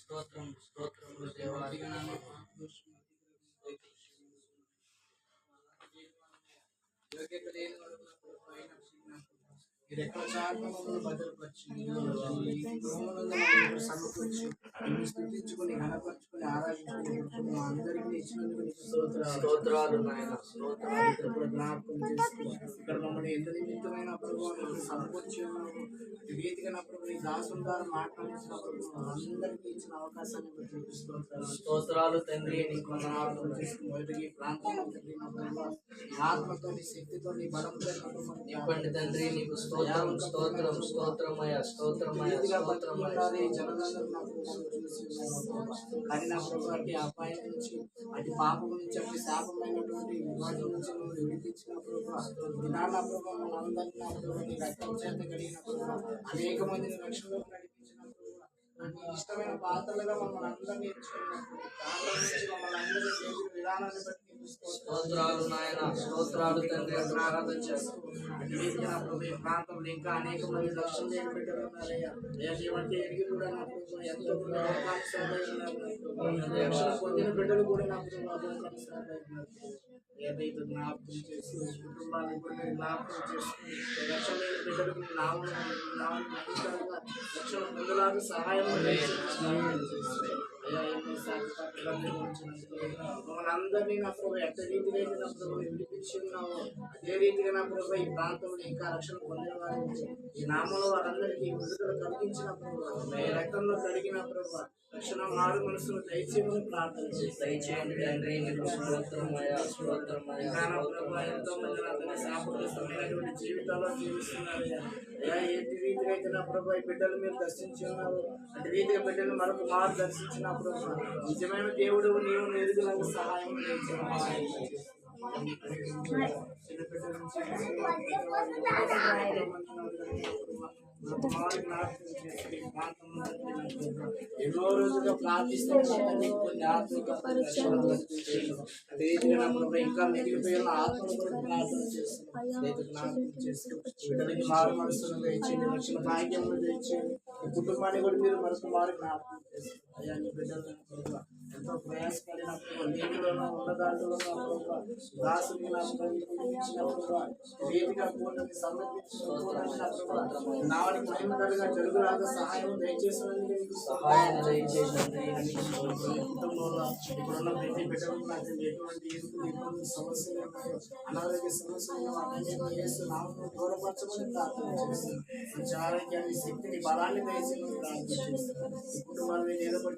స్తోత్రం స్తోత్రములు దేవా. యోగ్యత లేని వాడు నాకు పైన ఈ రెక్కల చాటున మమ్మల్ని భద్రపరిచి సమకూర్చి నిన్ను స్థుతించుకొని ఘనపరుచుకొని ఆరాధించుకొని మా అందరికీ ఇచ్చినందుకు నీకు స్తోత్రాలు నాయన. స్తోత్రాలు ఇప్పుడు జ్ఞాపకం చేసుకుని ఇక్కడ మమ్మల్ని ఎంత నిమిత్తమైన ప్రభావం సమకూర్చి ఉన్నాము. రీతిగా నా ప్రభు నీ దాసుల ద్వారా మాట్లాడించినప్పుడు అందరికీ ఇచ్చిన అవకాశాన్ని బట్టి స్తోత్రాలు తండ్రి. నీకు వందనాలు చేసుకుని మొదటి ఈ ప్రాంతంలో తండ్రి నా ప్రభు ఆత్మతో నీ శక్తితో నీ బలంతో ఇవ్వండి తండ్రి. నీకు స్తోత్రం స్తోత్రం స్తోత్రమయ స్తోత్రమయ స్తోత్రమయ. కానీ నా ప్రభు అటు అపాయం నుంచి అటు పాపం నుంచి అటు శాపమైనటువంటి వాటి నుంచి నువ్వు విడిపించిన ప్రభు దినాల ప్రభు మనందరినీ నా ప్రభు నీ రక్తం చేత కలిగిన ప్రభు అనేక మందిని రక్షణలో నడిపించిన ప్రభు ఇష్టమైన పాత్రలుగా మమ్మల్ని అందరినీ ఎంచుకున్నప్పుడు మమ్మల్ని అందరినీ చేసిన విధానాన్ని బట్టి స్తోత్రాలు నాయన. స్తోత్రాలు తండ్రి. ప్రార్థన చేస్తున్నాను ప్రాంతంలో ఇంకా అనేక మంది రక్షణ లేని బిడ్డలు ఉన్నారయ్యా. ఏమంటే ఎరిగి కూడా నా ప్రభు ఎంతో రక్షణ పొందిన బిడ్డలు కూడా నా ప్రభు ఏదైతే జ్ఞాపకం చేసి కుటుంబాన్ని కూడా జ్ఞాపకం చేసుకుని రక్షణ లేని బిడ్డలకు రక్షణ పొందడానికి సహాయం మమ్మల్ని అందరినీ నా ప్రభు ఎంత రీతిగా అయితే నా ప్రభు విడిపించి ఉన్నావో అదే రీతిగా నా ప్రభు ఈ ప్రాంతంలో ఇంకా రక్షణ పొందిన వారికి ఈ నామంలో వారందరికీ విడుదల కలిగించిన ప్రభు ఈ రక్తంలో కలిగిన ప్రభు రక్షణ మారు మనసును దయచేయమని ప్రార్థన దయచేయండి తండ్రి. ఎంతో మంది నా శాపగ్రస్తమైనటువంటి జీవితాల్లో జీవిస్తున్నారు. ఏ రీతిగా అయితే నా ప్రభు ఈ బిడ్డలు మీరు దర్శించి ఉన్నారు అటు రీతిగా బిడ్డలు మరొక మారు దర్శించినప్పుడు నిజమైన దేవుడు నీవు ఎదుగులకు సహాయం ఎన్నో రోజుగా ప్రార్థిస్తున్నాను. ఇంకా మిగిలిపోయిన ఆత్మను కూడా ప్రార్థన చేస్తున్నాను. మారు మనసును తెచ్చింది రక్షణ భాగ్యములు తెచ్చింది కుటుంబాన్ని కూడా మీరు మరొక మారు జ్ఞాపకం చేస్తారు. అయ్యా నీ బిడ్డలు ఎంతో ప్రయాసపడినప్పుడు నీటిలోనూ ఉన్నదాంట్లోనూ దాసుని రీతిగా పూర్ణని సమర్పించినప్పుడు నావనికి మహిమకరంగా జరుగులాగా సహాయం దయచేసినందుకు సహాయం దయచేసింది. కుటుంబంలో ఇప్పుడున్న ప్రతి బిడ్డలు నాకు ఎటువంటి సమస్యలు అనారోగ్య సమస్యలు అన్నింటినీ చేస్తూ నామను దూరపరచమని ప్రార్థన చేస్తున్నాను. మంచి ఆరోగ్యాన్ని శక్తిని బలాన్ని దయచేసి ప్రార్థన చేస్తున్నాను. ఈ కుటుంబాన్ని నిలబడి